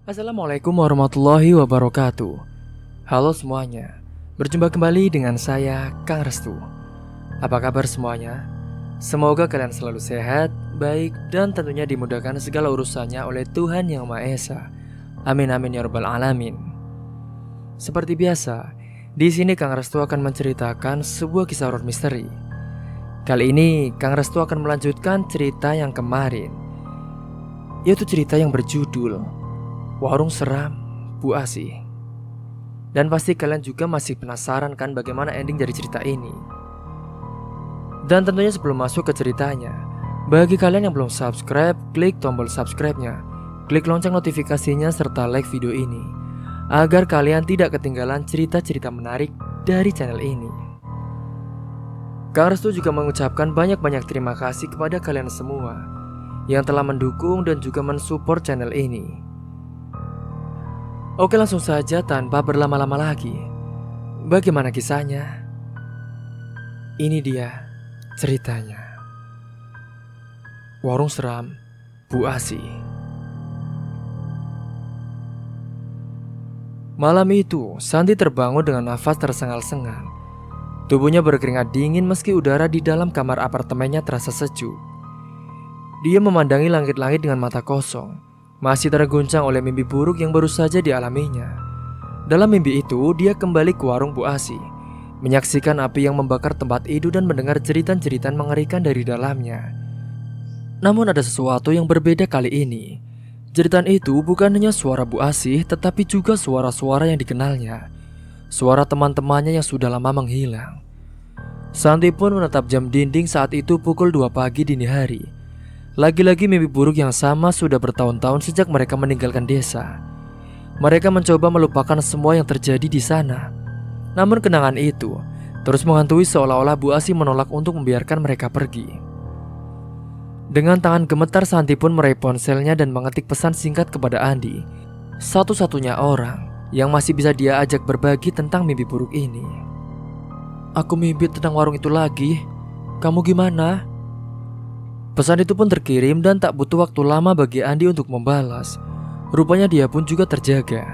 Assalamualaikum warahmatullahi wabarakatuh. Halo semuanya, berjumpa kembali dengan saya, Kang Restu. Apa kabar semuanya? Semoga kalian selalu sehat, baik, dan tentunya dimudahkan segala urusannya oleh Tuhan Yang Maha Esa. Amin amin ya rabbal alamin. Seperti biasa, di sini Kang Restu akan menceritakan sebuah kisah horor misteri. Kali ini Kang Restu akan melanjutkan cerita yang kemarin, yaitu cerita yang berjudul Warung Seram Bu Asih. Dan pasti kalian juga masih penasaran kan bagaimana ending dari cerita ini. Dan tentunya sebelum masuk ke ceritanya, bagi kalian yang belum subscribe, klik tombol subscribe-nya, klik lonceng notifikasinya serta like video ini, agar kalian tidak ketinggalan cerita-cerita menarik dari channel ini. Kang Restu juga mengucapkan banyak-banyak terima kasih kepada kalian semua yang telah mendukung dan juga mensupport channel ini. Oke, langsung saja tanpa berlama-lama lagi. Bagaimana kisahnya? Ini dia ceritanya. Warung Seram Bu Asih. Malam itu, Santi terbangun dengan nafas tersengal-sengal. Tubuhnya berkeringat dingin meski udara di dalam kamar apartemennya terasa sejuk. Dia memandangi langit-langit dengan mata kosong, masih terguncang oleh mimpi buruk yang baru saja dialaminya. Dalam mimpi itu, dia kembali ke warung Bu Asih, menyaksikan api yang membakar tempat itu dan mendengar jeritan-jeritan mengerikan dari dalamnya. Namun ada sesuatu yang berbeda kali ini. Jeritan itu bukan hanya suara Bu Asih, tetapi juga suara-suara yang dikenalnya, suara teman-temannya yang sudah lama menghilang. Santi pun menatap jam dinding saat itu pukul 2 pagi dini hari. Lagi-lagi mimpi buruk yang sama sudah bertahun-tahun sejak mereka meninggalkan desa. Mereka mencoba melupakan semua yang terjadi di sana. Namun kenangan itu terus menghantui, seolah-olah Bu Asih menolak untuk membiarkan mereka pergi. Dengan tangan gemetar, Santi pun meraih ponselnya dan mengetik pesan singkat kepada Andi, satu-satunya orang yang masih bisa dia ajak berbagi tentang mimpi buruk ini. "Aku mimpi tentang warung itu lagi. Kamu gimana?" Pesan itu pun terkirim dan tak butuh waktu lama bagi Andi untuk membalas. Rupanya dia pun juga terjaga.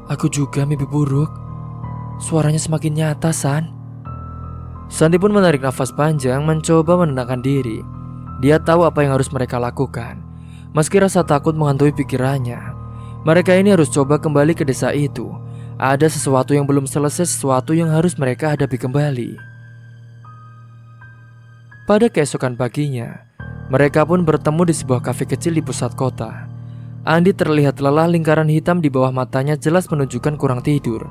"Aku juga mimpi buruk. Suaranya semakin nyata, San." Santi pun menarik nafas panjang, mencoba menenangkan diri. Dia tahu apa yang harus mereka lakukan. Meski rasa takut menghantui pikirannya, mereka ini harus coba kembali ke desa itu. Ada sesuatu yang belum selesai, sesuatu yang harus mereka hadapi kembali. Pada keesokan paginya, mereka pun bertemu di sebuah kafe kecil di pusat kota. Andi terlihat lelah, lingkaran hitam di bawah matanya jelas menunjukkan kurang tidur.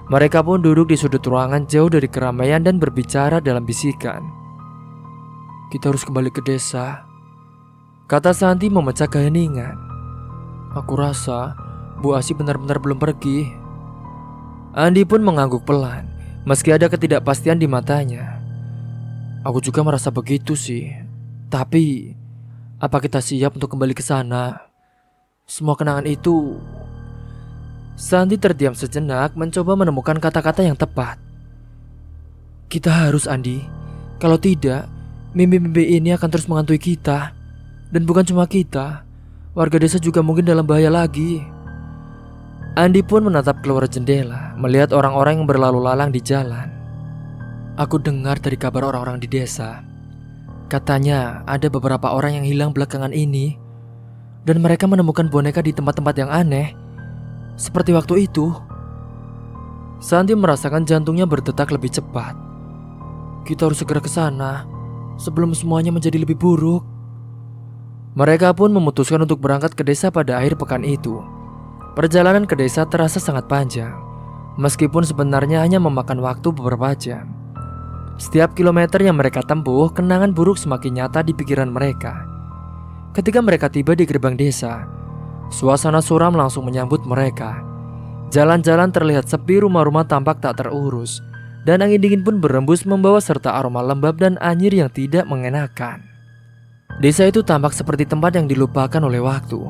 Mereka pun duduk di sudut ruangan jauh dari keramaian dan berbicara dalam bisikan. "Kita harus kembali ke desa," kata Santi memecah keheningan. "Aku rasa Bu Asih benar-benar belum pergi." Andi pun mengangguk pelan, meski ada ketidakpastian di matanya. "Aku juga merasa begitu sih. Tapi, apa kita siap untuk kembali ke sana? Semua kenangan itu..." Santi terdiam sejenak, mencoba menemukan kata-kata yang tepat. "Kita harus, Andi. Kalau tidak, mimpi-mimpi ini akan terus menghantui kita. Dan bukan cuma kita, warga desa juga mungkin dalam bahaya lagi." Andi pun menatap keluar jendela, melihat orang-orang yang berlalu lalang di jalan. "Aku dengar dari kabar orang-orang di desa. Katanya ada beberapa orang yang hilang belakangan ini. Dan mereka menemukan boneka di tempat-tempat yang aneh, seperti waktu itu." Santi merasakan jantungnya berdetak lebih cepat. "Kita harus segera ke sana sebelum semuanya menjadi lebih buruk." Mereka pun memutuskan untuk berangkat ke desa pada akhir pekan itu. Perjalanan ke desa terasa sangat panjang, meskipun sebenarnya hanya memakan waktu beberapa jam. Setiap kilometer yang mereka tempuh, kenangan buruk semakin nyata di pikiran mereka. Ketika mereka tiba di gerbang desa, suasana suram langsung menyambut mereka. Jalan-jalan terlihat sepi, rumah-rumah tampak tak terurus, dan angin dingin pun berembus membawa serta aroma lembab dan anyir yang tidak mengenakan. Desa itu tampak seperti tempat yang dilupakan oleh waktu.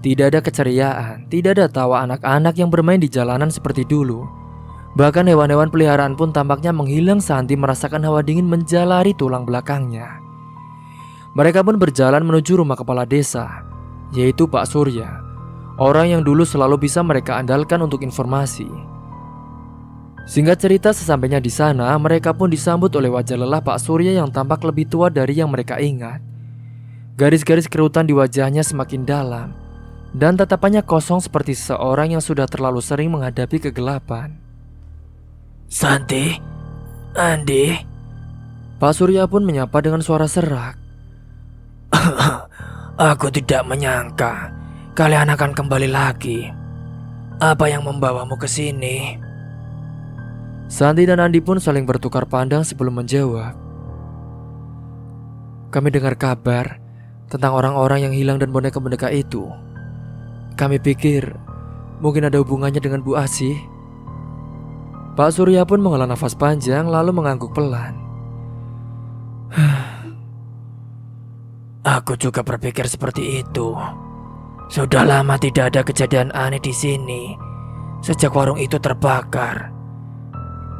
Tidak ada keceriaan, tidak ada tawa anak-anak yang bermain di jalanan seperti dulu. Bahkan hewan-hewan peliharaan pun tampaknya menghilang. Santi merasakan hawa dingin menjalari tulang belakangnya. Mereka pun berjalan menuju rumah kepala desa, yaitu Pak Surya. orang yang dulu selalu bisa mereka andalkan untuk informasi. Singkat cerita, sesampainya di sana, mereka pun disambut oleh wajah lelah Pak Surya yang tampak lebih tua dari yang mereka ingat. Garis-garis kerutan di wajahnya semakin dalam, dan tatapannya kosong seperti seseorang yang sudah terlalu sering menghadapi kegelapan. Santi, Andi. Pak Surya pun menyapa dengan suara serak. Aku tidak menyangka kalian akan kembali lagi. Apa yang membawamu ke sini? Santi dan Andi pun saling bertukar pandang sebelum menjawab. Kami dengar kabar tentang orang-orang yang hilang dan boneka-boneka itu. Kami pikir mungkin ada hubungannya dengan Bu Asih. Pak Surya pun menghela nafas panjang lalu mengangguk pelan. Aku juga berpikir seperti itu. Sudah lama tidak ada kejadian aneh di sini sejak warung itu terbakar.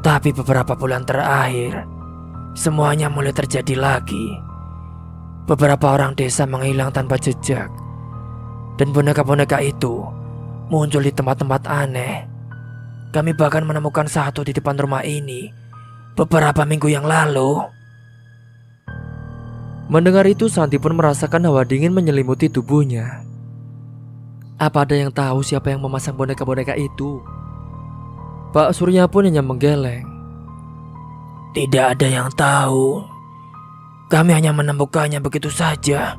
Tapi beberapa bulan terakhir, semuanya mulai terjadi lagi. Beberapa orang desa menghilang tanpa jejak, dan boneka-boneka itu muncul di tempat-tempat aneh. Kami bahkan menemukan satu di depan rumah ini beberapa minggu yang lalu. Mendengar itu, Santi pun merasakan hawa dingin menyelimuti tubuhnya. Apa ada yang tahu siapa yang memasang boneka-boneka itu? Pak Surya pun hanya menggeleng. Tidak ada yang tahu. Kami hanya menemukannya begitu saja.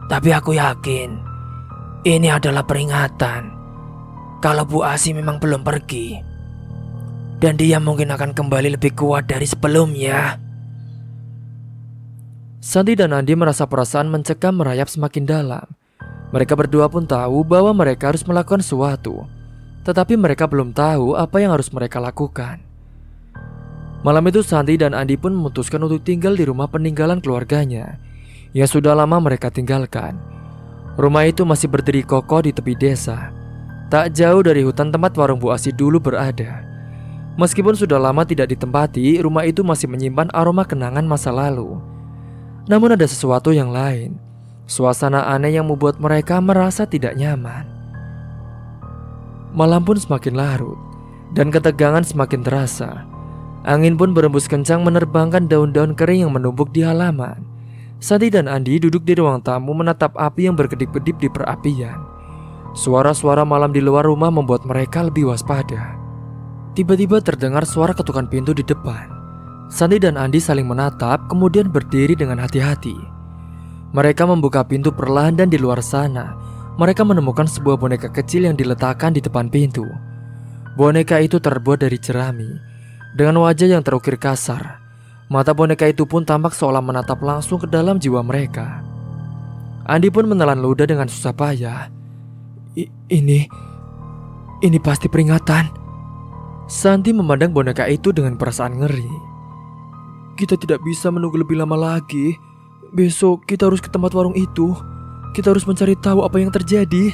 Tapi aku yakin ini adalah peringatan kalau Bu Asih memang belum pergi, dan dia mungkin akan kembali lebih kuat dari sebelumnya. Santi dan Andi merasa perasaan mencekam merayap semakin dalam. Mereka berdua pun tahu bahwa mereka harus melakukan sesuatu, tetapi mereka belum tahu apa yang harus mereka lakukan. Malam itu Santi dan Andi pun memutuskan untuk tinggal di rumah peninggalan keluarganya yang sudah lama mereka tinggalkan. Rumah itu masih berdiri kokoh di tepi desa, tak jauh dari hutan tempat warung Bu Asih dulu berada. Meskipun sudah lama tidak ditempati, rumah itu masih menyimpan aroma kenangan masa lalu. Namun ada sesuatu yang lain, suasana aneh yang membuat mereka merasa tidak nyaman. Malam pun semakin larut, dan ketegangan semakin terasa. Angin pun berembus kencang menerbangkan daun-daun kering yang menumpuk di halaman. Santi dan Andi duduk di ruang tamu menatap api yang berkedip-kedip di perapian. Suara-suara malam di luar rumah membuat mereka lebih waspada. Tiba-tiba terdengar suara ketukan pintu di depan. Santi dan Andi saling menatap, kemudian berdiri dengan hati-hati. Mereka membuka pintu perlahan dan di luar sana, mereka menemukan sebuah boneka kecil yang diletakkan di depan pintu. Boneka itu terbuat dari jerami, dengan wajah yang terukir kasar. Mata boneka itu pun tampak seolah menatap langsung ke dalam jiwa mereka. Andi pun menelan ludah dengan susah payah. Ini pasti peringatan. Santi memandang boneka itu dengan perasaan ngeri. Kita tidak bisa menunggu lebih lama lagi. Besok kita harus ke tempat warung itu. Kita harus mencari tahu apa yang terjadi.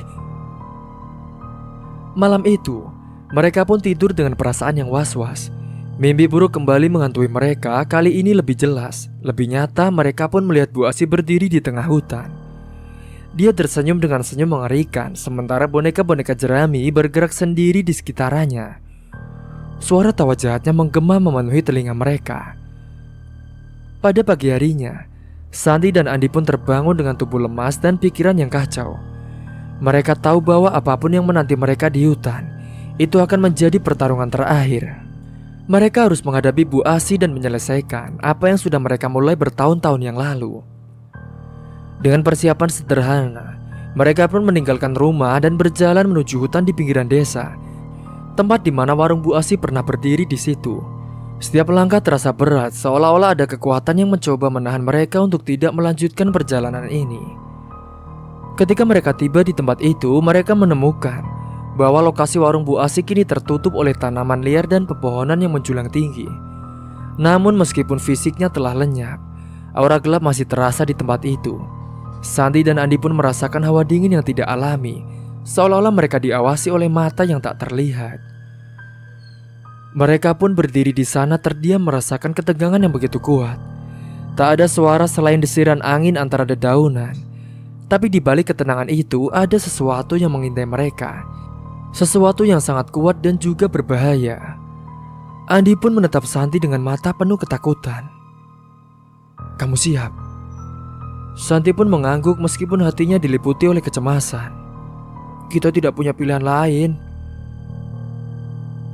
Malam itu, mereka pun tidur dengan perasaan yang was-was. Mimpi buruk kembali menghantui mereka, kali ini lebih jelas, lebih nyata. Mereka pun melihat Bu Asih berdiri di tengah hutan. Dia tersenyum dengan senyum mengerikan, sementara boneka-boneka jerami bergerak sendiri di sekitarnya. Suara tawa jahatnya menggema memenuhi telinga mereka. Pada pagi harinya, Santi dan Andi pun terbangun dengan tubuh lemas dan pikiran yang kacau. Mereka tahu bahwa apapun yang menanti mereka di hutan, itu akan menjadi pertarungan terakhir. Mereka harus menghadapi Bu Asih dan menyelesaikan apa yang sudah mereka mulai bertahun-tahun yang lalu. Dengan persiapan sederhana, mereka pun meninggalkan rumah dan berjalan menuju hutan di pinggiran desa, tempat di mana warung Bu Asih pernah berdiri di situ. Setiap langkah terasa berat, seolah-olah ada kekuatan yang mencoba menahan mereka untuk tidak melanjutkan perjalanan ini. Ketika mereka tiba di tempat itu, mereka menemukan bahwa lokasi warung Bu Asih kini tertutup oleh tanaman liar dan pepohonan yang menjulang tinggi. Namun meskipun fisiknya telah lenyap, aura gelap masih terasa di tempat itu. Santi dan Andi pun merasakan hawa dingin yang tidak alami, seolah-olah mereka diawasi oleh mata yang tak terlihat. Mereka pun berdiri di sana terdiam merasakan ketegangan yang begitu kuat. Tak ada suara selain desiran angin antara dedaunan. Tapi di balik ketenangan itu ada sesuatu yang mengintai mereka. Sesuatu yang sangat kuat dan juga berbahaya. Andi pun menatap Santi dengan mata penuh ketakutan. "Kamu siap?" Santi pun mengangguk meskipun hatinya diliputi oleh kecemasan. "Kita tidak punya pilihan lain."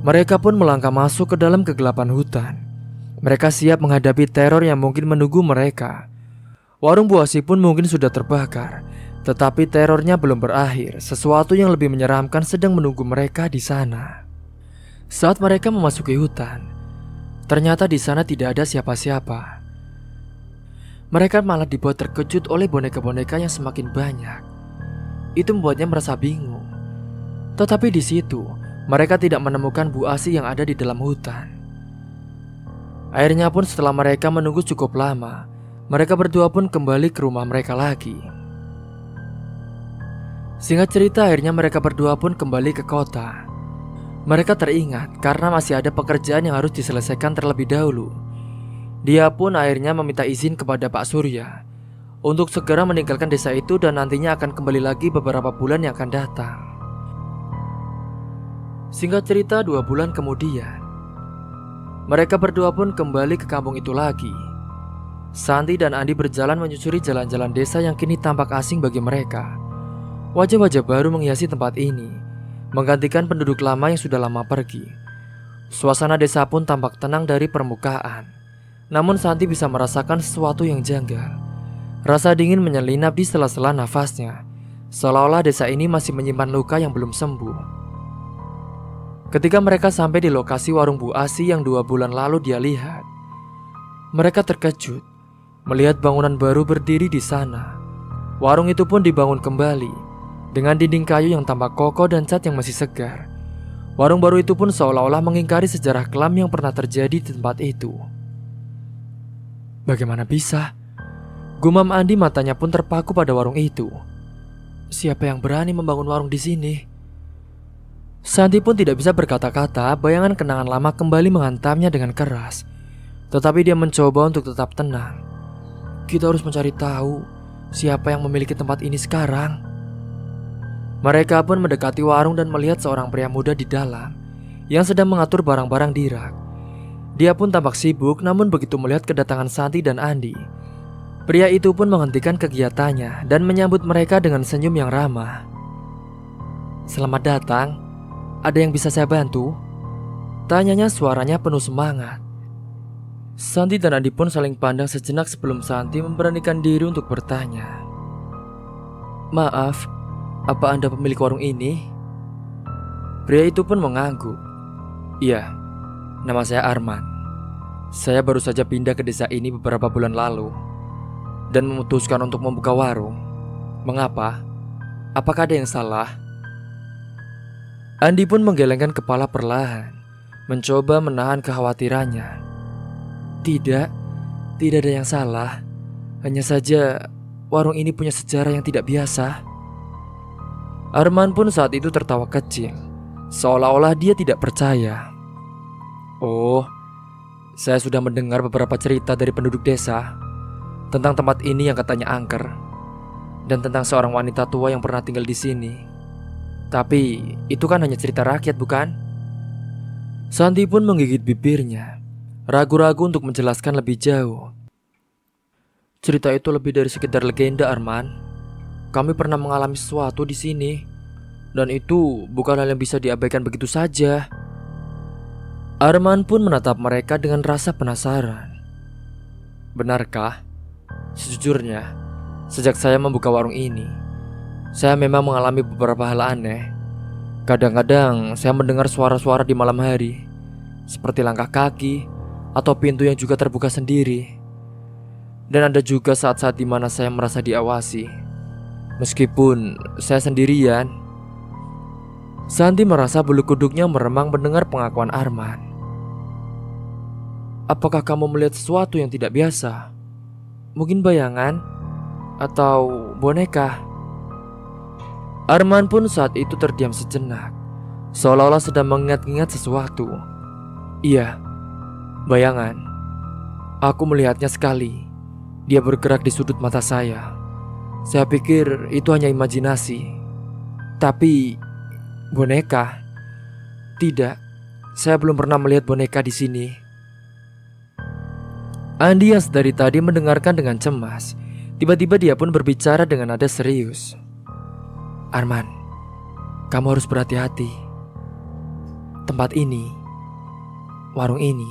Mereka pun melangkah masuk ke dalam kegelapan hutan. Mereka siap menghadapi teror yang mungkin menunggu mereka. Warung Bu Asi pun mungkin sudah terbakar, tetapi terornya belum berakhir. Sesuatu yang lebih menyeramkan sedang menunggu mereka di sana. Saat mereka memasuki hutan, ternyata di sana tidak ada siapa-siapa. Mereka malah dibuat terkejut oleh boneka-boneka yang semakin banyak. Itu membuatnya merasa bingung. Tetapi di situ, mereka tidak menemukan Bu Asi yang ada di dalam hutan. Akhirnya pun setelah mereka menunggu cukup lama, mereka berdua pun kembali ke rumah mereka lagi. Singkat cerita, akhirnya mereka berdua pun kembali ke kota. Mereka teringat karena masih ada pekerjaan yang harus diselesaikan terlebih dahulu. Dia pun akhirnya meminta izin kepada Pak Surya untuk segera meninggalkan desa itu dan nantinya akan kembali lagi beberapa bulan yang akan datang. Singkat cerita, 2 bulan kemudian, mereka berdua pun kembali ke kampung itu lagi. Santi dan Andi berjalan menyusuri jalan-jalan desa yang kini tampak asing bagi mereka. Wajah-wajah baru menghiasi tempat ini, menggantikan penduduk lama yang sudah lama pergi. Suasana desa pun tampak tenang dari permukaan. Namun Santi bisa merasakan sesuatu yang janggal. Rasa dingin menyelinap di sela-sela nafasnya, seolah-olah desa ini masih menyimpan luka yang belum sembuh. Ketika mereka sampai di lokasi warung Bu Asi yang 2 bulan lalu dia lihat, mereka terkejut melihat bangunan baru berdiri di sana. Warung itu pun dibangun kembali dengan dinding kayu yang tampak kokoh dan cat yang masih segar. Warung baru itu pun seolah-olah mengingkari sejarah kelam yang pernah terjadi di tempat itu. Bagaimana bisa? Gumam Andi, matanya pun terpaku pada warung itu. Siapa yang berani membangun warung di sini? Santi pun tidak bisa berkata-kata, bayangan kenangan lama kembali menghantamnya dengan keras. Tetapi dia mencoba untuk tetap tenang. Kita harus mencari tahu siapa yang memiliki tempat ini sekarang. Mereka pun mendekati warung dan melihat seorang pria muda di dalam yang sedang mengatur barang-barang di rak. Dia pun tampak sibuk, namun begitu melihat kedatangan Santi dan Andi, pria itu pun menghentikan kegiatannya dan menyambut mereka dengan senyum yang ramah. "Selamat datang, ada yang bisa saya bantu?" tanyanya, suaranya penuh semangat. Santi dan Andi pun saling pandang sejenak sebelum Santi memberanikan diri untuk bertanya. "Maaf, apa Anda pemilik warung ini?" Pria itu pun mengangguk. "Iya, nama saya Arman. Saya baru saja pindah ke desa ini beberapa bulan lalu dan memutuskan untuk membuka warung. Mengapa? Apakah ada yang salah?" Andi pun menggelengkan kepala perlahan, mencoba menahan kekhawatirannya. Tidak ada yang salah. Hanya saja warung ini punya sejarah yang tidak biasa." Arman pun saat itu tertawa kecil, seolah-olah dia tidak percaya. "Oh, saya sudah mendengar beberapa cerita dari penduduk desa tentang tempat ini yang katanya angker, dan tentang seorang wanita tua yang pernah tinggal di sini. Tapi itu kan hanya cerita rakyat, bukan?" Santi pun menggigit bibirnya, ragu-ragu untuk menjelaskan lebih jauh. "Cerita itu lebih dari sekedar legenda, Arman. Kami pernah mengalami sesuatu di sini, dan itu bukan hal yang bisa diabaikan begitu saja." Arman pun menatap mereka dengan rasa penasaran. "Benarkah?" "Sejujurnya, sejak saya membuka warung ini, saya memang mengalami beberapa hal aneh. Kadang-kadang saya mendengar suara-suara di malam hari, seperti langkah kaki atau pintu yang juga terbuka sendiri. Dan ada juga saat-saat di mana saya merasa diawasi, meskipun saya sendirian." Santi merasa bulu kuduknya meremang mendengar pengakuan Arman. "Apakah kamu melihat sesuatu yang tidak biasa? Mungkin bayangan atau boneka?" Arman pun saat itu terdiam sejenak, seolah-olah sedang mengingat-ingat sesuatu. "Iya, bayangan. Aku melihatnya sekali. Dia bergerak di sudut mata saya. Saya pikir itu hanya imajinasi. Tapi boneka? Tidak, saya belum pernah melihat boneka di sini. Andi yang dari tadi mendengarkan dengan cemas, tiba-tiba dia pun berbicara dengan nada serius. Arman, kamu harus berhati-hati. Tempat ini, warung ini,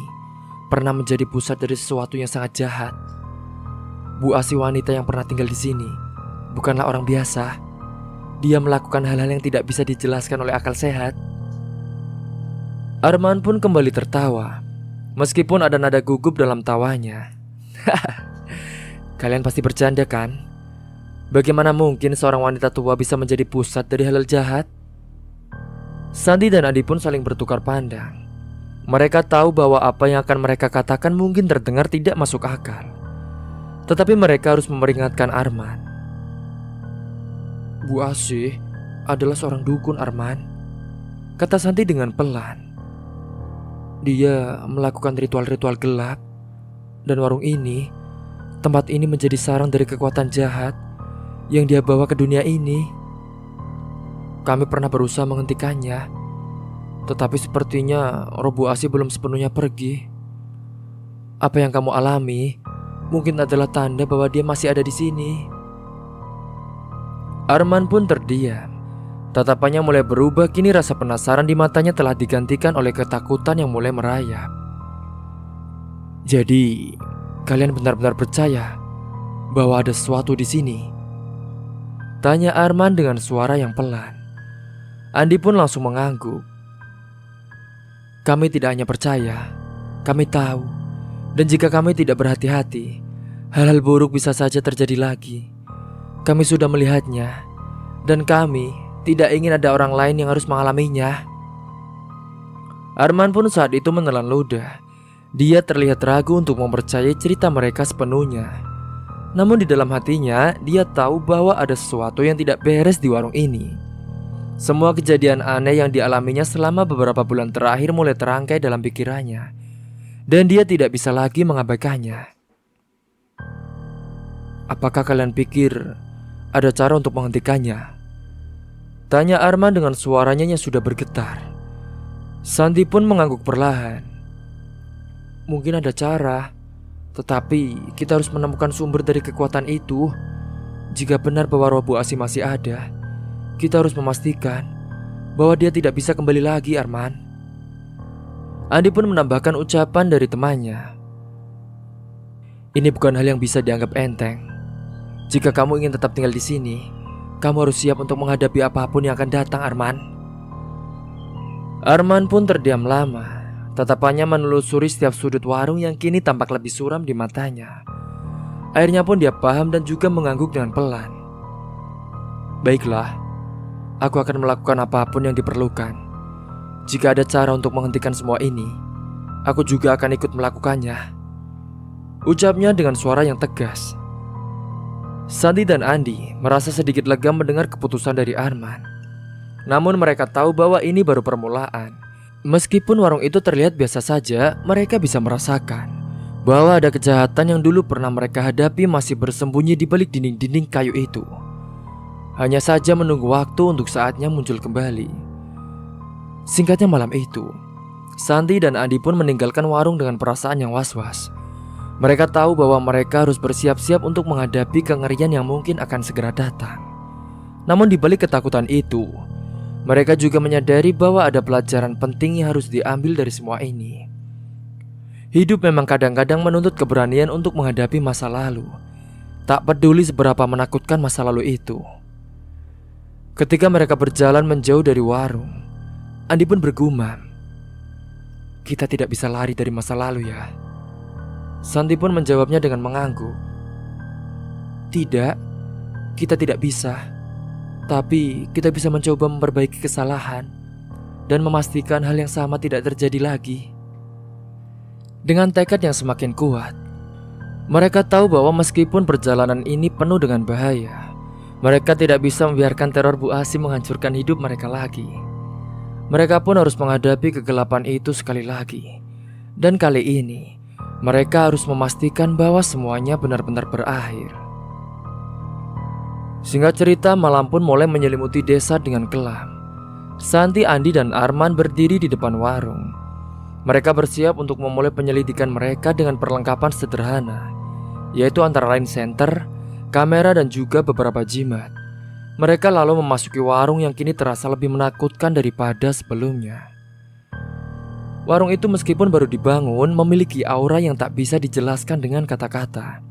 pernah menjadi pusat dari sesuatu yang sangat jahat. Bu Asi wanita yang pernah tinggal di sini bukanlah orang biasa. Dia melakukan hal-hal yang tidak bisa dijelaskan oleh akal sehat. Arman pun kembali tertawa, meskipun ada nada gugup dalam tawanya. Kalian pasti bercanda kan? Bagaimana mungkin seorang wanita tua bisa menjadi pusat dari hal-hal jahat? Sandi dan Adi pun saling bertukar pandang. Mereka tahu bahwa apa yang akan mereka katakan mungkin terdengar tidak masuk akal. Tetapi mereka harus memperingatkan Arman. Bu Asih adalah seorang dukun, Arman, kata Santi dengan pelan. Dia melakukan ritual-ritual gelap. Dan warung ini, tempat ini menjadi sarang dari kekuatan jahat yang dia bawa ke dunia ini. Kami pernah berusaha menghentikannya, tetapi sepertinya roh Bu Asih belum sepenuhnya pergi. Apa yang kamu alami mungkin adalah tanda bahwa dia masih ada di sini. Arman pun terdiam. Tatapannya mulai berubah, kini rasa penasaran di matanya telah digantikan oleh ketakutan yang mulai merayap. Jadi, kalian benar-benar percaya bahwa ada sesuatu di sini? Tanya Arman dengan suara yang pelan. Andi pun langsung mengangguk. Kami tidak hanya percaya, kami tahu. Dan jika kami tidak berhati-hati, hal-hal buruk bisa saja terjadi lagi. Kami sudah melihatnya, dan kami tidak ingin ada orang lain yang harus mengalaminya. Arman pun saat itu menelan ludah. Dia terlihat ragu untuk mempercayai cerita mereka sepenuhnya. Namun di dalam hatinya, dia tahu bahwa ada sesuatu yang tidak beres di warung ini. Semua kejadian aneh yang dialaminya selama beberapa bulan terakhir mulai terangkai dalam pikirannya, dan dia tidak bisa lagi mengabaikannya. Apakah kalian pikir ada cara untuk menghentikannya? Tanya Arman dengan suaranya yang sudah bergetar. Santi pun mengangguk perlahan. Mungkin ada cara, tetapi kita harus menemukan sumber dari kekuatan itu. Jika benar bahwa roh Bu Asih masih ada, kita harus memastikan bahwa dia tidak bisa kembali lagi, Arman. Andi pun menambahkan ucapan dari temannya. Ini bukan hal yang bisa dianggap enteng. Jika kamu ingin tetap tinggal di sini, kamu harus siap untuk menghadapi apapun yang akan datang, Arman. Arman pun terdiam lama. Tatapannya menelusuri setiap sudut warung yang kini tampak lebih suram di matanya. Akhirnya pun dia paham dan juga mengangguk dengan pelan. Baiklah, aku akan melakukan apapun yang diperlukan. Jika ada cara untuk menghentikan semua ini, aku juga akan ikut melakukannya, ucapnya dengan suara yang tegas. Santi dan Andi merasa sedikit lega mendengar keputusan dari Arman. Namun mereka tahu bahwa ini baru permulaan. Meskipun warung itu terlihat biasa saja, mereka bisa merasakan bahwa ada kejahatan yang dulu pernah mereka hadapi masih bersembunyi di balik dinding-dinding kayu itu. Hanya saja menunggu waktu untuk saatnya muncul kembali. Singkatnya malam itu, Santi dan Andi pun meninggalkan warung dengan perasaan yang was-was. Mereka tahu bahwa mereka harus bersiap-siap untuk menghadapi kengerian yang mungkin akan segera datang. Namun di balik ketakutan itu, mereka juga menyadari bahwa ada pelajaran penting yang harus diambil dari semua ini. Hidup memang kadang-kadang menuntut keberanian untuk menghadapi masa lalu, tak peduli seberapa menakutkan masa lalu itu. Ketika mereka berjalan menjauh dari warung, Andi pun bergumam, kita tidak bisa lari dari masa lalu ya. Santi pun menjawabnya dengan mengangguk. Tidak, kita tidak bisa. Tapi kita bisa mencoba memperbaiki kesalahan dan memastikan hal yang sama tidak terjadi lagi. Dengan tekad yang semakin kuat, mereka tahu bahwa meskipun perjalanan ini penuh dengan bahaya, mereka tidak bisa membiarkan teror Bu Asih menghancurkan hidup mereka lagi. Mereka pun harus menghadapi kegelapan itu sekali lagi. Dan kali ini mereka harus memastikan bahwa semuanya benar-benar berakhir. Singkat cerita, malam pun mulai menyelimuti desa dengan kelam. Santi, Andi, dan Arman berdiri di depan warung. Mereka bersiap untuk memulai penyelidikan mereka dengan perlengkapan sederhana, yaitu antara lain senter, kamera, dan juga beberapa jimat. Mereka lalu memasuki warung yang kini terasa lebih menakutkan daripada sebelumnya. Warung itu meskipun baru dibangun memiliki aura yang tak bisa dijelaskan dengan kata-kata.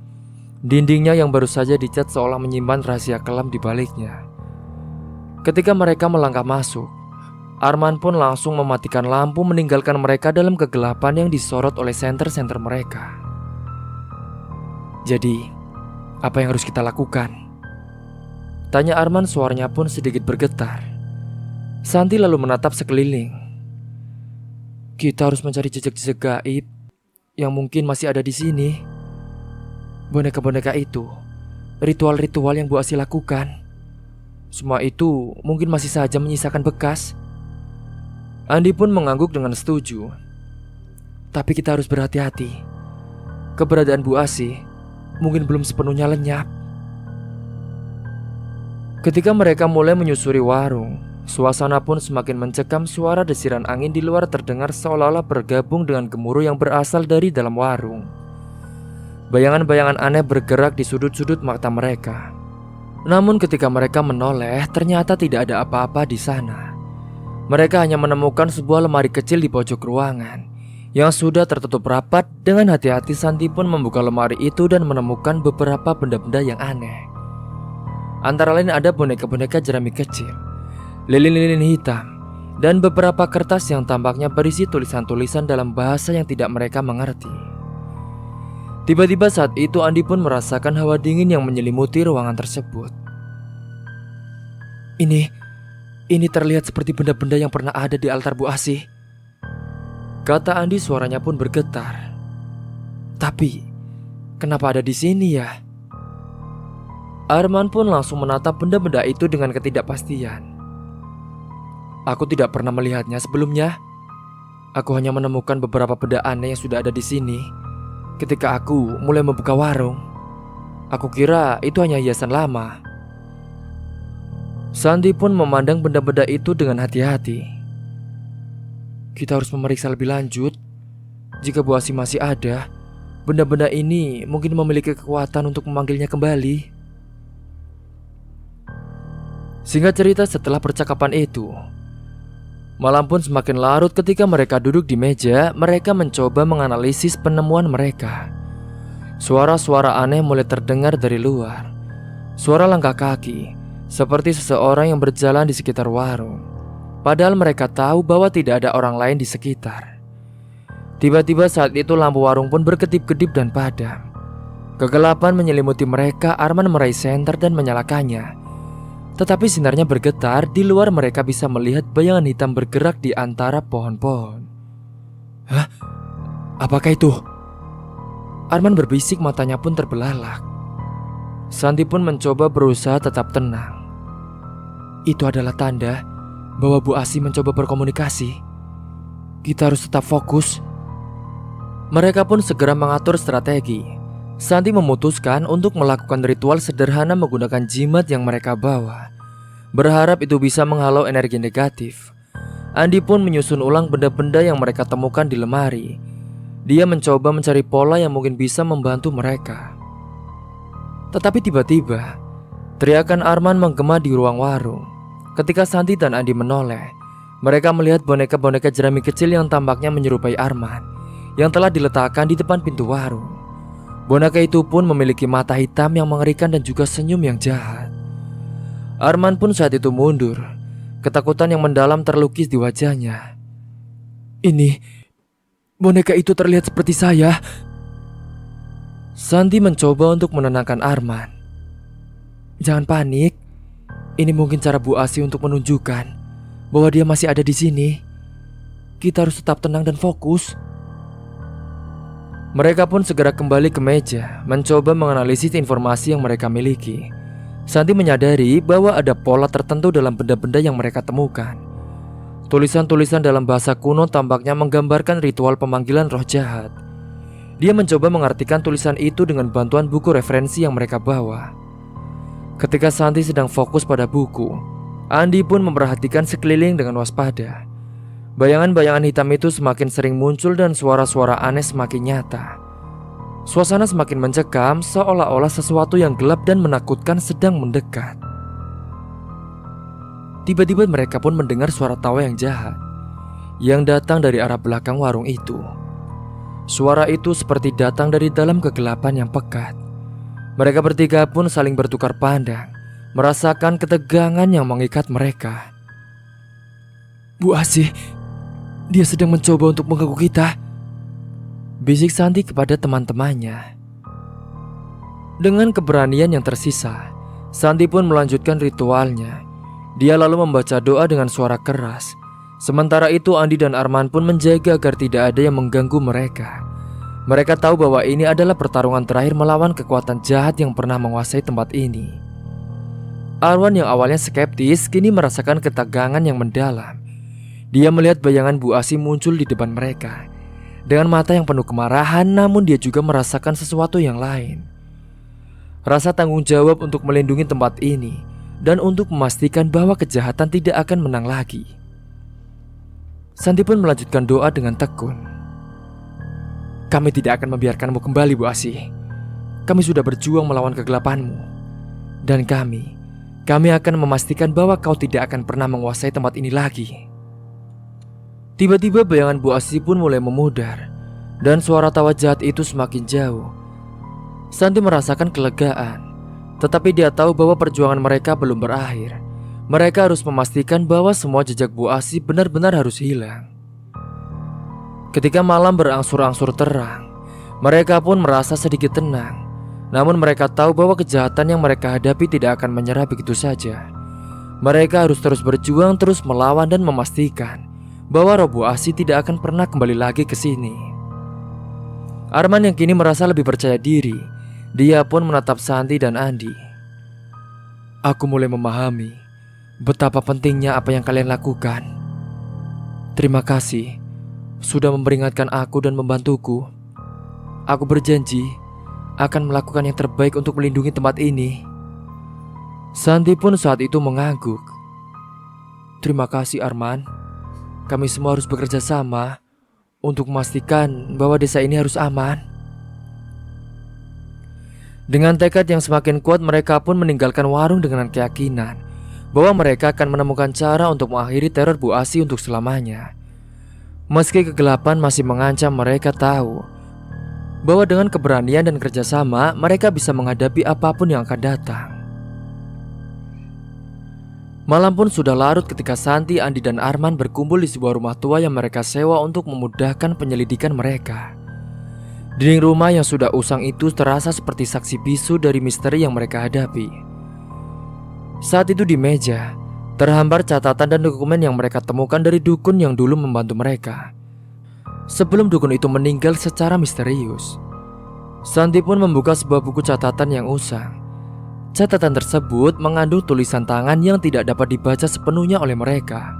Dindingnya yang baru saja dicat seolah menyimpan rahasia kelam di baliknya. Ketika mereka melangkah masuk, Arman pun langsung mematikan lampu meninggalkan mereka dalam kegelapan yang disorot oleh senter-senter mereka. Jadi, apa yang harus kita lakukan? Tanya Arman, suaranya pun sedikit bergetar. Santi lalu menatap sekeliling. Kita harus mencari jejak-jejak gaib yang mungkin masih ada di sini. Boneka-boneka itu, ritual-ritual yang Bu Asih lakukan, semua itu mungkin masih saja menyisakan bekas. Andi pun mengangguk dengan setuju. Tapi kita harus berhati-hati. Keberadaan Bu Asih mungkin belum sepenuhnya lenyap. Ketika mereka mulai menyusuri warung, suasana pun semakin mencekam. Suara desiran angin di luar terdengar seolah-olah bergabung dengan gemuruh yang berasal dari dalam warung. Bayangan-bayangan aneh bergerak di sudut-sudut mata mereka. Namun ketika mereka menoleh, ternyata tidak ada apa-apa di sana. Mereka hanya menemukan sebuah lemari kecil di pojok ruangan yang sudah tertutup rapat. Dengan hati-hati Santi pun membuka lemari itu dan menemukan beberapa benda-benda yang aneh. Antara lain ada boneka-boneka jerami kecil, lilin-lilin hitam, dan beberapa kertas yang tampaknya berisi tulisan-tulisan dalam bahasa yang tidak mereka mengerti. Tiba-tiba saat itu Andi pun merasakan hawa dingin yang menyelimuti ruangan tersebut. Ini terlihat seperti benda-benda yang pernah ada di altar Bu Asih, kata Andi, suaranya pun bergetar. Tapi, kenapa ada di sini ya? Arman pun langsung menatap benda-benda itu dengan ketidakpastian. Aku tidak pernah melihatnya sebelumnya. Aku hanya menemukan beberapa benda aneh yang sudah ada di sini ketika aku mulai membuka warung. Aku kira itu hanya hiasan lama. Santi pun memandang benda-benda itu dengan hati-hati. Kita harus memeriksa lebih lanjut. Jika Bu Asih masih ada, benda-benda ini mungkin memiliki kekuatan untuk memanggilnya kembali. Singkat cerita, setelah percakapan itu, malam pun semakin larut. Ketika mereka duduk di meja, mereka mencoba menganalisis penemuan mereka. Suara-suara aneh mulai terdengar dari luar. Suara langkah kaki, seperti seseorang yang berjalan di sekitar warung. Padahal mereka tahu bahwa tidak ada orang lain di sekitar. Tiba-tiba saat itu lampu warung pun berkedip-kedip dan padam. Kegelapan menyelimuti mereka. Arman meraih senter dan menyalakannya. Tetapi sinarnya bergetar. Di luar mereka bisa melihat bayangan hitam bergerak di antara pohon-pohon. Hah? Apakah itu? Arman berbisik, matanya pun terbelalak. Santi pun mencoba berusaha tetap tenang. Itu adalah tanda bahwa Bu Asih mencoba berkomunikasi. Kita harus tetap fokus. Mereka pun segera mengatur strategi. Santi memutuskan untuk melakukan ritual sederhana menggunakan jimat yang mereka bawa, berharap itu bisa menghalau energi negatif. Andi pun menyusun ulang benda-benda yang mereka temukan di lemari. Dia mencoba mencari pola yang mungkin bisa membantu mereka. Tetapi tiba-tiba, teriakan Arman menggema di ruang warung. Ketika Santi dan Andi menoleh, mereka melihat boneka-boneka jerami kecil yang tampaknya menyerupai Arman, yang telah diletakkan di depan pintu warung. Boneka itu pun memiliki mata hitam yang mengerikan dan juga senyum yang jahat. Arman pun saat itu mundur. Ketakutan yang mendalam terlukis di wajahnya. Ini, boneka itu terlihat seperti saya. Santi mencoba untuk menenangkan Arman. Jangan panik. Ini mungkin cara Bu Asih untuk menunjukkan bahwa dia masih ada di sini. Kita harus tetap tenang dan fokus. Mereka pun segera kembali ke meja, mencoba menganalisis informasi yang mereka miliki. Santi menyadari bahwa ada pola tertentu dalam benda-benda yang mereka temukan. Tulisan-tulisan dalam bahasa kuno tampaknya menggambarkan ritual pemanggilan roh jahat. Dia mencoba mengartikan tulisan itu dengan bantuan buku referensi yang mereka bawa. Ketika Santi sedang fokus pada buku, Andi pun memperhatikan sekeliling dengan waspada. Bayangan-bayangan hitam itu semakin sering muncul dan suara-suara aneh semakin nyata. Suasana semakin mencekam, seolah-olah sesuatu yang gelap dan menakutkan sedang mendekat. Tiba-tiba mereka pun mendengar suara tawa yang jahat yang datang dari arah belakang warung itu. Suara itu seperti datang dari dalam kegelapan yang pekat. Mereka bertiga pun saling bertukar pandang, merasakan ketegangan yang mengikat mereka. "Bu Asih, dia sedang mencoba untuk mengganggu kita," bisik Santi kepada teman-temannya. Dengan keberanian yang tersisa, Santi pun melanjutkan ritualnya. Dia lalu membaca doa dengan suara keras. Sementara itu Andi dan Arman pun menjaga agar tidak ada yang mengganggu mereka. Mereka tahu bahwa ini adalah pertarungan terakhir melawan kekuatan jahat yang pernah menguasai tempat ini. Arwan yang awalnya skeptis kini merasakan ketegangan yang mendalam. Dia melihat bayangan Bu Asih muncul di depan mereka. Dengan mata yang penuh kemarahan, namun dia juga merasakan sesuatu yang lain. Rasa tanggung jawab untuk melindungi tempat ini dan untuk memastikan bahwa kejahatan tidak akan menang lagi. Santi pun melanjutkan doa dengan tekun. "Kami tidak akan membiarkanmu kembali, Bu Asih. Kami sudah berjuang melawan kegelapanmu. Dan kami akan memastikan bahwa kau tidak akan pernah menguasai tempat ini lagi." Tiba-tiba bayangan Bu Asih pun mulai memudar, dan suara tawa jahat itu semakin jauh. Santi merasakan kelegaan, tetapi dia tahu bahwa perjuangan mereka belum berakhir. Mereka harus memastikan bahwa semua jejak Bu Asih benar-benar harus hilang. Ketika malam berangsur-angsur terang, mereka pun merasa sedikit tenang. Namun mereka tahu bahwa kejahatan yang mereka hadapi tidak akan menyerah begitu saja. Mereka harus terus berjuang, terus melawan dan memastikan bahwa roh Bu Asih tidak akan pernah kembali lagi ke sini. Arman yang kini merasa lebih percaya diri, dia pun menatap Santi dan Andi. "Aku mulai memahami betapa pentingnya apa yang kalian lakukan. Terima kasih sudah memperingatkan aku dan membantuku. Aku berjanji akan melakukan yang terbaik untuk melindungi tempat ini." Santi pun saat itu mengangguk. "Terima kasih Arman. Kami semua harus bekerja sama untuk memastikan bahwa desa ini harus aman." Dengan tekad yang semakin kuat, mereka pun meninggalkan warung dengan keyakinan bahwa mereka akan menemukan cara untuk mengakhiri teror Bu Asih untuk selamanya. Meski kegelapan masih mengancam, mereka tahu bahwa dengan keberanian dan kerjasama, mereka bisa menghadapi apapun yang akan datang. Malam pun sudah larut ketika Santi, Andi, dan Arman berkumpul di sebuah rumah tua yang mereka sewa untuk memudahkan penyelidikan mereka. Dinding rumah yang sudah usang itu terasa seperti saksi bisu dari misteri yang mereka hadapi. Saat itu di meja terhampar catatan dan dokumen yang mereka temukan dari dukun yang dulu membantu mereka sebelum dukun itu meninggal secara misterius. Santi pun membuka sebuah buku catatan yang usang. Catatan tersebut mengandung tulisan tangan yang tidak dapat dibaca sepenuhnya oleh mereka.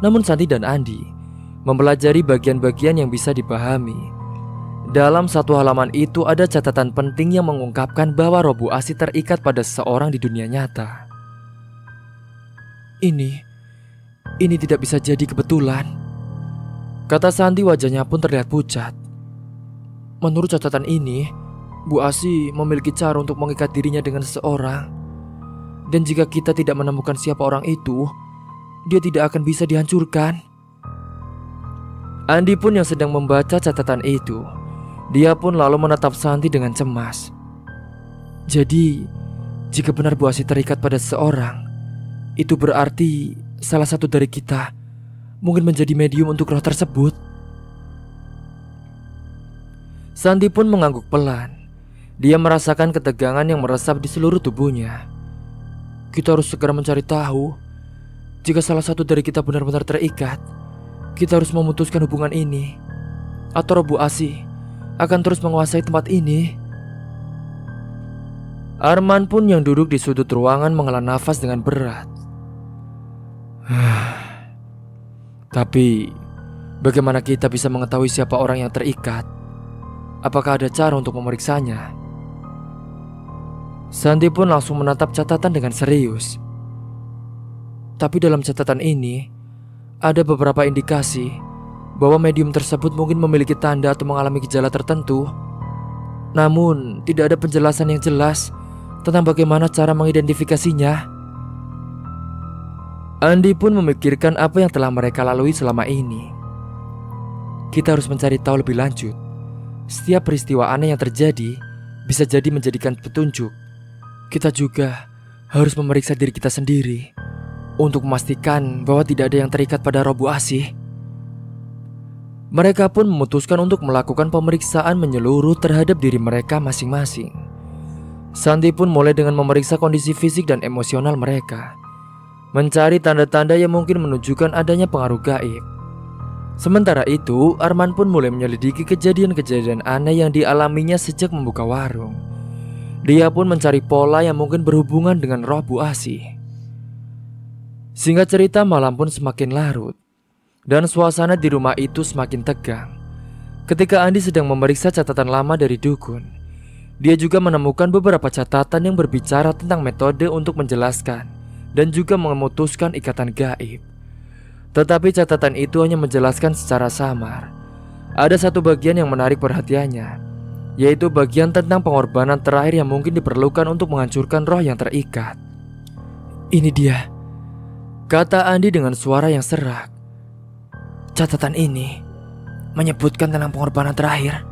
Namun Santi dan Andi mempelajari bagian-bagian yang bisa dipahami. Dalam satu halaman itu ada catatan penting yang mengungkapkan bahwa roh Bu Asih terikat pada seseorang di dunia nyata. Ini tidak bisa jadi kebetulan, kata Santi, wajahnya pun terlihat pucat. Menurut catatan ini, Bu Asih memiliki cara untuk mengikat dirinya dengan seseorang. Dan jika kita tidak menemukan siapa orang itu, dia tidak akan bisa dihancurkan. Andi pun yang sedang membaca catatan itu, dia pun lalu menatap Santi dengan cemas. Jadi, jika benar Bu Asih terikat pada seseorang, itu berarti salah satu dari kita mungkin menjadi medium untuk roh tersebut. Santi pun mengangguk pelan. Dia merasakan ketegangan yang meresap di seluruh tubuhnya. Kita harus segera mencari tahu. Jika salah satu dari kita benar-benar terikat, kita harus memutuskan hubungan ini, atau roh Bu Asih akan terus menguasai tempat ini. Arman pun yang duduk di sudut ruangan menghela nafas dengan berat. Tapi bagaimana kita bisa mengetahui siapa orang yang terikat? Apakah ada cara untuk memeriksanya? Santi pun langsung menatap catatan dengan serius. Tapi dalam catatan ini ada beberapa indikasi bahwa medium tersebut mungkin memiliki tanda atau mengalami gejala tertentu. Namun tidak ada penjelasan yang jelas tentang bagaimana cara mengidentifikasinya. Andi pun memikirkan apa yang telah mereka lalui selama ini. Kita harus mencari tahu lebih lanjut. Setiap peristiwa aneh yang terjadi bisa jadi menjadikan petunjuk. Kita juga harus memeriksa diri kita sendiri untuk memastikan bahwa tidak ada yang terikat pada roh Bu Asih. Mereka pun memutuskan untuk melakukan pemeriksaan menyeluruh terhadap diri mereka masing-masing. Santi pun mulai dengan memeriksa kondisi fisik dan emosional mereka, mencari tanda-tanda yang mungkin menunjukkan adanya pengaruh gaib. Sementara itu, Arman pun mulai menyelidiki kejadian-kejadian aneh yang dialaminya sejak membuka warung. Dia pun mencari pola yang mungkin berhubungan dengan roh Bu Asih. Singkat cerita, malam pun semakin larut dan suasana di rumah itu semakin tegang. Ketika Andi sedang memeriksa catatan lama dari dukun, dia juga menemukan beberapa catatan yang berbicara tentang metode untuk menjelaskan dan juga memutuskan ikatan gaib. Tetapi catatan itu hanya menjelaskan secara samar. Ada satu bagian yang menarik perhatiannya, yaitu bagian tentang pengorbanan terakhir yang mungkin diperlukan untuk menghancurkan roh yang terikat. "Ini dia," kata Andi dengan suara yang serak. "Catatan ini menyebutkan tentang pengorbanan terakhir.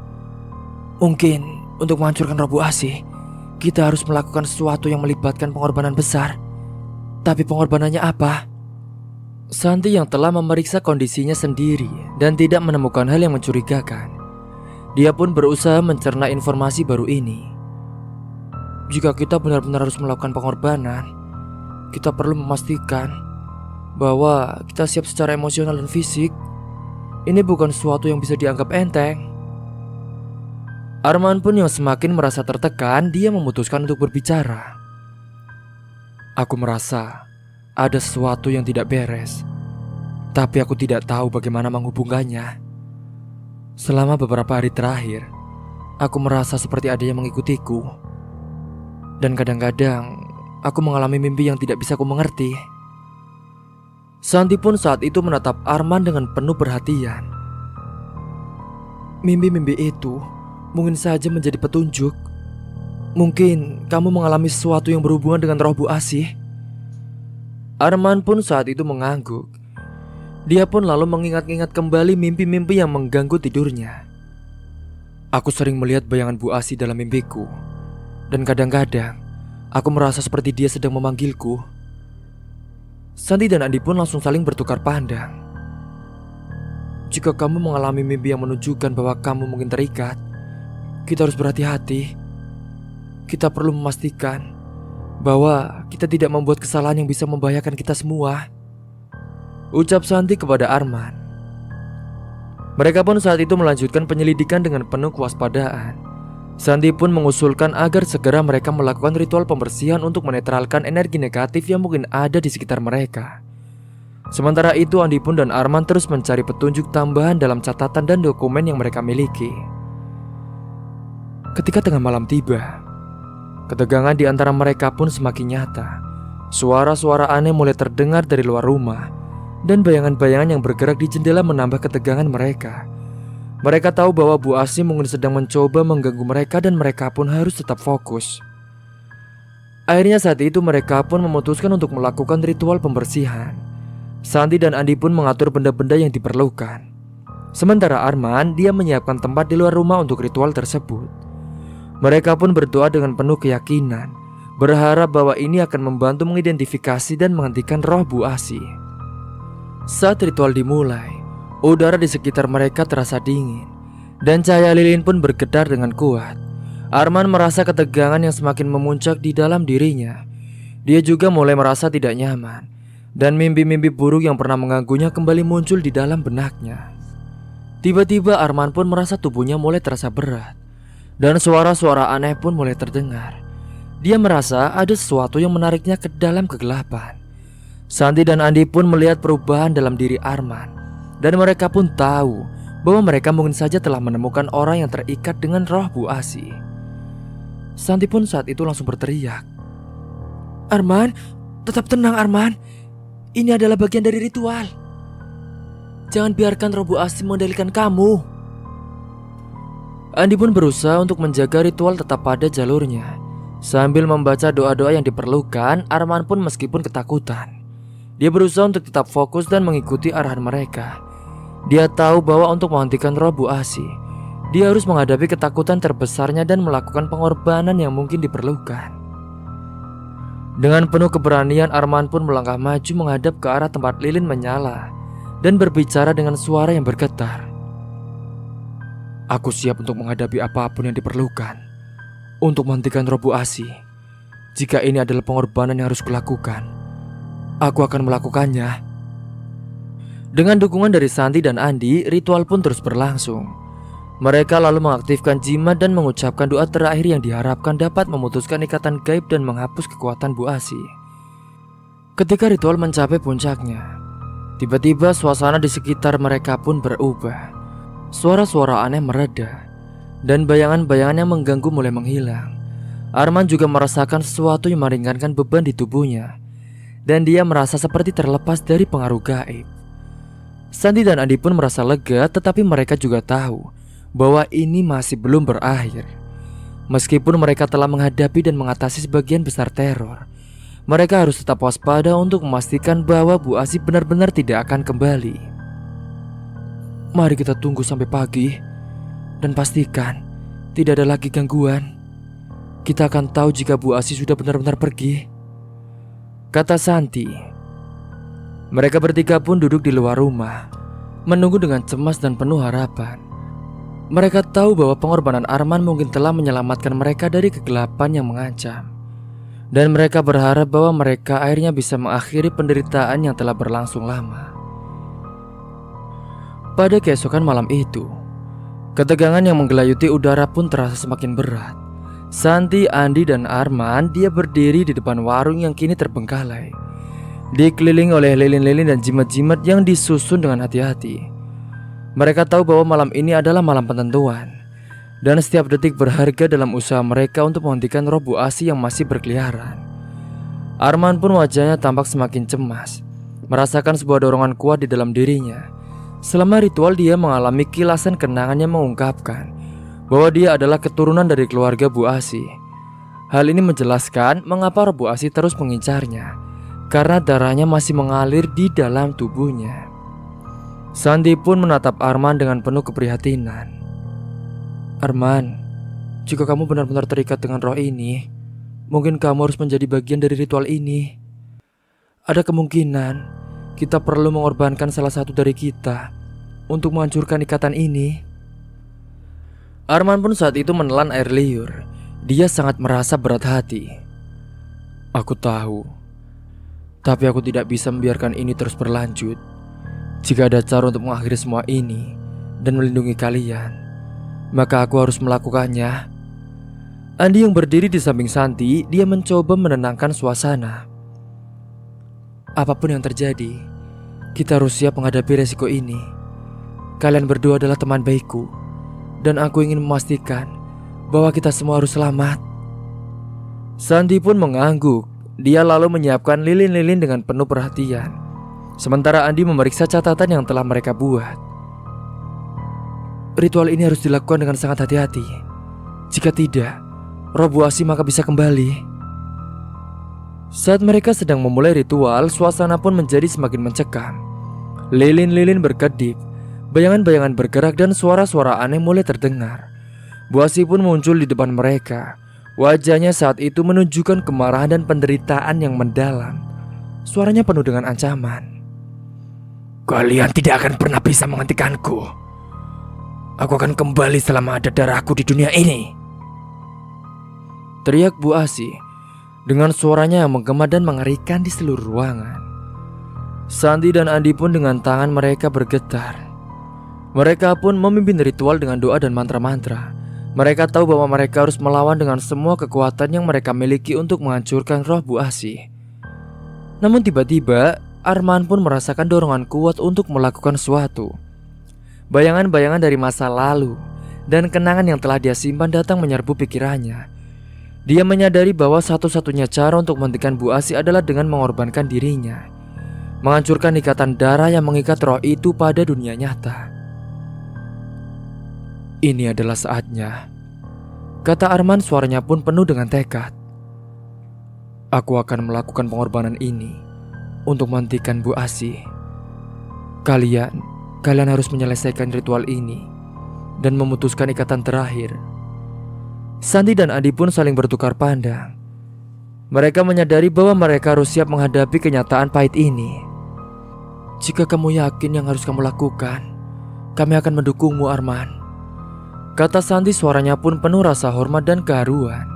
Mungkin untuk menghancurkan roh Bu Asih, kita harus melakukan sesuatu yang melibatkan pengorbanan besar. Tapi pengorbanannya apa?" Santi yang telah memeriksa kondisinya sendiri dan tidak menemukan hal yang mencurigakan, dia pun berusaha mencerna informasi baru ini. "Jika kita benar-benar harus melakukan pengorbanan, kita perlu memastikan bahwa kita siap secara emosional dan fisik. Ini bukan sesuatu yang bisa dianggap enteng." Arman pun yang semakin merasa tertekan, dia memutuskan untuk berbicara. "Aku merasa ada sesuatu yang tidak beres, tapi aku tidak tahu bagaimana menghubungkannya. Selama beberapa hari terakhir, aku merasa seperti ada yang mengikutiku. Dan kadang-kadang, aku mengalami mimpi yang tidak bisa ku mengerti." Santi pun saat itu menatap Arman dengan penuh perhatian. "Mimpi-mimpi itu mungkin saja menjadi petunjuk. Mungkin kamu mengalami sesuatu yang berhubungan dengan roh Bu Asih." Arman pun saat itu mengangguk. Dia pun lalu mengingat-ingat kembali mimpi-mimpi yang mengganggu tidurnya. "Aku sering melihat bayangan Bu Asih dalam mimpiku, dan kadang-kadang aku merasa seperti dia sedang memanggilku." Santi dan Andi pun langsung saling bertukar pandang. "Jika kamu mengalami mimpi yang menunjukkan bahwa kamu mungkin terikat, kita harus berhati-hati. Kita perlu memastikan bahwa kita tidak membuat kesalahan yang bisa membahayakan kita semua," ucap Santi kepada Arman. Mereka pun saat itu melanjutkan penyelidikan dengan penuh kewaspadaan. Santi pun mengusulkan agar segera mereka melakukan ritual pembersihan untuk menetralkan energi negatif yang mungkin ada di sekitar mereka. Sementara itu, Andi pun dan Arman terus mencari petunjuk tambahan dalam catatan dan dokumen yang mereka miliki. Ketika tengah malam tiba, ketegangan di antara mereka pun semakin nyata. Suara-suara aneh mulai terdengar dari luar rumah, dan bayangan-bayangan yang bergerak di jendela menambah ketegangan mereka. Mereka tahu bahwa Bu Asih mungkin sedang mencoba mengganggu mereka dan mereka pun harus tetap fokus. Akhirnya saat itu mereka pun memutuskan untuk melakukan ritual pembersihan. Santi dan Andi pun mengatur benda-benda yang diperlukan. Sementara Arman, dia menyiapkan tempat di luar rumah untuk ritual tersebut. Mereka pun berdoa dengan penuh keyakinan, berharap bahwa ini akan membantu mengidentifikasi dan menghentikan roh Bu Asih. Saat ritual dimulai, udara di sekitar mereka terasa dingin, dan cahaya lilin pun bergetar dengan kuat. Arman merasa ketegangan yang semakin memuncak di dalam dirinya. Dia juga mulai merasa tidak nyaman, dan mimpi-mimpi buruk yang pernah mengganggunya kembali muncul di dalam benaknya. Tiba-tiba Arman pun merasa tubuhnya mulai terasa berat, dan suara-suara aneh pun mulai terdengar. Dia merasa ada sesuatu yang menariknya ke dalam kegelapan. Santi dan Andi pun melihat perubahan dalam diri Arman, dan mereka pun tahu bahwa mereka mungkin saja telah menemukan orang yang terikat dengan roh Bu Asih. Santi pun saat itu langsung berteriak, "Arman, tetap tenang Arman. Ini adalah bagian dari ritual. Jangan biarkan roh Bu Asi mengendalikan kamu." Andi pun berusaha untuk menjaga ritual tetap pada jalurnya. Sambil membaca doa-doa yang diperlukan, Arman pun meskipun ketakutan, dia berusaha untuk tetap fokus dan mengikuti arahan mereka. Dia tahu bahwa untuk menghentikan roh Bu Asi, dia harus menghadapi ketakutan terbesarnya dan melakukan pengorbanan yang mungkin diperlukan. Dengan penuh keberanian, Arman pun melangkah maju menghadap ke arah tempat lilin menyala dan berbicara dengan suara yang bergetar. "Aku siap untuk menghadapi apapun yang diperlukan untuk menghentikan roh Bu Asi. Jika ini adalah pengorbanan yang harus kulakukan, aku akan melakukannya." Dengan dukungan dari Santi dan Andi, ritual pun terus berlangsung. Mereka lalu mengaktifkan jimat dan mengucapkan doa terakhir yang diharapkan dapat memutuskan ikatan gaib dan menghapus kekuatan Bu Asi. Ketika ritual mencapai puncaknya, tiba-tiba suasana di sekitar mereka pun berubah. Suara-suara aneh mereda dan bayangan-bayangan yang mengganggu mulai menghilang. Arman juga merasakan sesuatu yang meringankan beban di tubuhnya, dan dia merasa seperti terlepas dari pengaruh gaib. Santi dan Andi pun merasa lega, tetapi mereka juga tahu bahwa ini masih belum berakhir. Meskipun mereka telah menghadapi dan mengatasi sebagian besar teror, mereka harus tetap waspada untuk memastikan bahwa Bu Asi benar-benar tidak akan kembali. "Mari kita tunggu sampai pagi dan pastikan tidak ada lagi gangguan. Kita akan tahu jika Bu Asi sudah benar-benar pergi," kata Santi. Mereka bertiga pun duduk di luar rumah, menunggu dengan cemas dan penuh harapan. Mereka tahu bahwa pengorbanan Arman mungkin telah menyelamatkan mereka dari kegelapan yang mengancam, dan mereka berharap bahwa mereka akhirnya bisa mengakhiri penderitaan yang telah berlangsung lama. Pada keesokan malam itu, ketegangan yang menggelayuti udara pun terasa semakin berat. Santi, Andi, dan Arman dia berdiri di depan warung yang kini terbengkalai, dikelilingi oleh lilin-lilin dan jimat-jimat yang disusun dengan hati-hati. Mereka tahu bahwa malam ini adalah malam penentuan, dan setiap detik berharga dalam usaha mereka untuk menghentikan roh Bu Asi yang masih berkeliaran. Arman pun wajahnya tampak semakin cemas, merasakan sebuah dorongan kuat di dalam dirinya. Selama ritual dia mengalami kilasan kenangan yang mengungkapkan bahwa dia adalah keturunan dari keluarga Bu Asi. Hal ini menjelaskan mengapa roh Bu Asi terus mengincarnya, karena darahnya masih mengalir di dalam tubuhnya. Santi pun menatap Arman dengan penuh keprihatinan. "Arman, jika kamu benar-benar terikat dengan roh ini, mungkin kamu harus menjadi bagian dari ritual ini. Ada kemungkinan kita perlu mengorbankan salah satu dari kita untuk menghancurkan ikatan ini." Arman pun saat itu menelan air liur. Dia sangat merasa berat hati. "Aku tahu, tapi aku tidak bisa membiarkan ini terus berlanjut. Jika ada cara untuk mengakhiri semua ini dan melindungi kalian, maka aku harus melakukannya." Andi yang berdiri di samping Santi, dia mencoba menenangkan suasana. "Apapun yang terjadi, kita harus siap menghadapi resiko ini. Kalian berdua adalah teman baikku, dan aku ingin memastikan bahwa kita semua harus selamat." Santi pun mengangguk. Dia lalu menyiapkan lilin-lilin dengan penuh perhatian, sementara Andi memeriksa catatan yang telah mereka buat. "Ritual ini harus dilakukan dengan sangat hati-hati. Jika tidak, roh Bu Asi maka bisa kembali." Saat mereka sedang memulai ritual, suasana pun menjadi semakin mencekam. Lilin-lilin berkedip, bayangan-bayangan bergerak, dan suara-suara aneh mulai terdengar. Bu Asi pun muncul di depan mereka. Wajahnya saat itu menunjukkan kemarahan dan penderitaan yang mendalam. Suaranya penuh dengan ancaman. "Kalian tidak akan pernah bisa menghentikanku. Aku akan kembali selama ada darahku di dunia ini," teriak Bu Asi dengan suaranya yang menggema dan mengerikan di seluruh ruangan. Santi dan Andi pun dengan tangan mereka bergetar. Mereka pun memimpin ritual dengan doa dan mantra-mantra. Mereka tahu bahwa mereka harus melawan dengan semua kekuatan yang mereka miliki untuk menghancurkan roh Bu Asi. Namun tiba-tiba, Arman pun merasakan dorongan kuat untuk melakukan sesuatu. Bayangan-bayangan dari masa lalu dan kenangan yang telah dia simpan datang menyerbu pikirannya. Dia menyadari bahwa satu-satunya cara untuk menghentikan Bu Asih adalah dengan mengorbankan dirinya, menghancurkan ikatan darah yang mengikat roh itu pada dunia nyata. Ini adalah saatnya, kata Arman, suaranya pun penuh dengan tekad. Aku akan melakukan pengorbanan ini untuk menghentikan Bu Asih. Kalian harus menyelesaikan ritual ini dan memutuskan ikatan terakhir. Sandi dan Andi pun saling bertukar pandang. Mereka menyadari bahwa mereka harus siap menghadapi kenyataan pahit ini. Jika kamu yakin yang harus kamu lakukan, kami akan mendukungmu, Arman, kata Sandi, suaranya pun penuh rasa hormat dan keharuan.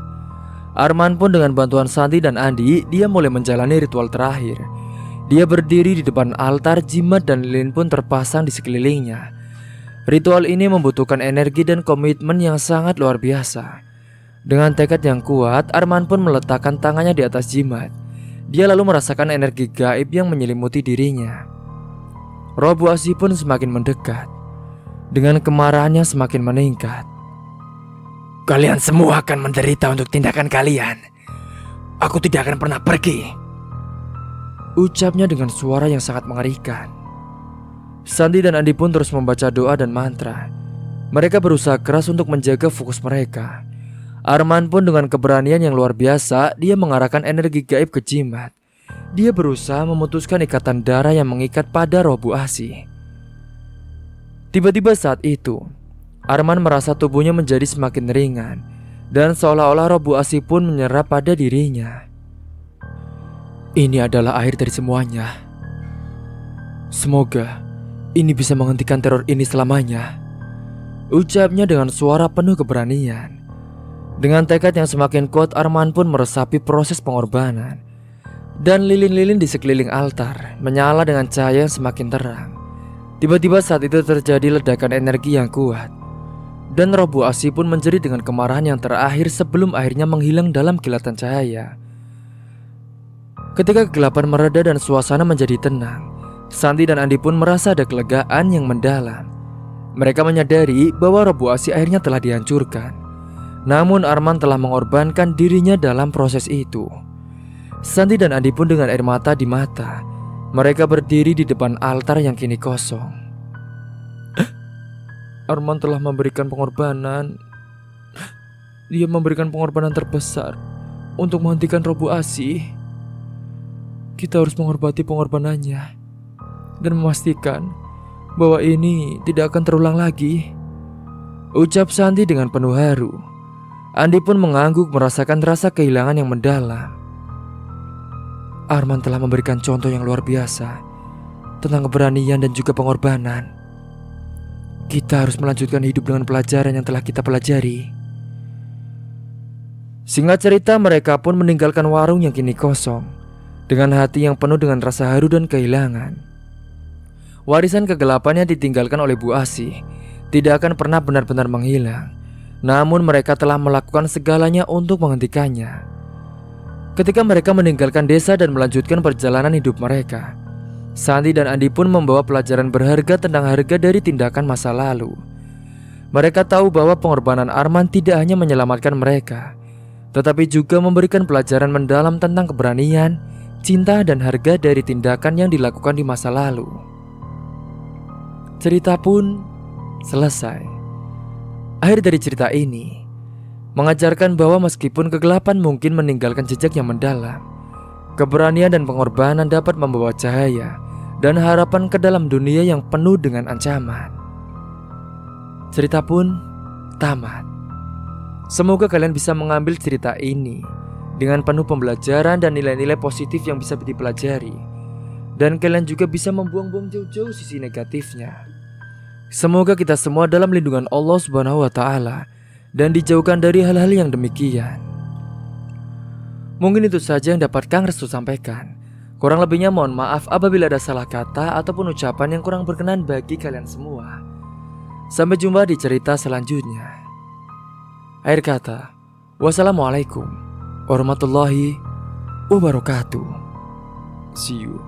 Arman pun dengan bantuan Sandi dan Andi, dia mulai menjalani ritual terakhir. Dia berdiri di depan altar, jimat dan lilin pun terpasang di sekelilingnya. Ritual ini membutuhkan energi dan komitmen yang sangat luar biasa. Dengan tekad yang kuat, Arman pun meletakkan tangannya di atas jimat. Dia lalu merasakan energi gaib yang menyelimuti dirinya. Roh Bu Asih pun semakin mendekat. Dengan kemarahannya semakin meningkat. Kalian semua akan menderita untuk tindakan kalian. Aku tidak akan pernah pergi, ucapnya dengan suara yang sangat mengerikan. Sandi dan Andi pun terus membaca doa dan mantra. Mereka berusaha keras untuk menjaga fokus mereka. Arman pun dengan keberanian yang luar biasa, dia mengarahkan energi gaib ke jimat. Dia berusaha memutuskan ikatan darah yang mengikat pada roh Bu Asih. Tiba-tiba saat itu, Arman merasa tubuhnya menjadi semakin ringan, dan seolah-olah roh Bu Asih pun menyerap pada dirinya. Ini adalah akhir dari semuanya. Semoga ini bisa menghentikan teror ini selamanya, ucapnya dengan suara penuh keberanian. Dengan tekad yang semakin kuat, Arman pun meresapi proses pengorbanan. Dan lilin-lilin di sekeliling altar menyala dengan cahaya yang semakin terang. Tiba-tiba saat itu terjadi ledakan energi yang kuat. Dan roh Bu Asih pun menjerit dengan kemarahan yang terakhir sebelum akhirnya menghilang dalam kilatan cahaya. Ketika kegelapan mereda dan suasana menjadi tenang, Sandi dan Andi pun merasa ada kelegaan yang mendalam. Mereka menyadari bahwa roh Bu Asih akhirnya telah dihancurkan. Namun Arman telah mengorbankan dirinya dalam proses itu. Sandi dan Andi pun dengan air mata di mata, mereka berdiri di depan altar yang kini kosong. Arman telah memberikan pengorbanan. Dia memberikan pengorbanan terbesar untuk menghentikan roh Bu Asih. Kita harus menghormati pengorbanannya dan memastikan bahwa ini tidak akan terulang lagi, ucap Sandi dengan penuh haru. Andi pun mengangguk merasakan rasa kehilangan yang mendalam. Arman telah memberikan contoh yang luar biasa tentang keberanian dan juga pengorbanan. Kita harus melanjutkan hidup dengan pelajaran yang telah kita pelajari. Singkat cerita, mereka pun meninggalkan warung yang kini kosong dengan hati yang penuh dengan rasa haru dan kehilangan. Warisan kegelapan yang ditinggalkan oleh Bu Asih tidak akan pernah benar-benar menghilang. Namun mereka telah melakukan segalanya untuk menghentikannya. Ketika mereka meninggalkan desa dan melanjutkan perjalanan hidup mereka, Sandi dan Andi pun membawa pelajaran berharga tentang harga dari tindakan masa lalu. Mereka tahu bahwa pengorbanan Arman tidak hanya menyelamatkan mereka, tetapi juga memberikan pelajaran mendalam tentang keberanian, cinta dan harga dari tindakan yang dilakukan di masa lalu. Cerita pun selesai. Akhir dari cerita ini mengajarkan bahwa meskipun kegelapan mungkin meninggalkan jejak yang mendalam, keberanian dan pengorbanan dapat membawa cahaya dan harapan ke dalam dunia yang penuh dengan ancaman. Cerita pun tamat. Semoga kalian bisa mengambil cerita ini dengan penuh pembelajaran dan nilai-nilai positif yang bisa dipelajari, dan kalian juga bisa membuang-buang jauh-jauh sisi negatifnya. Semoga kita semua dalam lindungan Allah Subhanahu wa Ta'ala dan dijauhkan dari hal-hal yang demikian. Mungkin itu saja yang dapat Kang Restu sampaikan. Kurang lebihnya mohon maaf apabila ada salah kata ataupun ucapan yang kurang berkenan bagi kalian semua. Sampai jumpa di cerita selanjutnya. Akhir kata, wassalamualaikum warahmatullahi wabarakatuh. See you.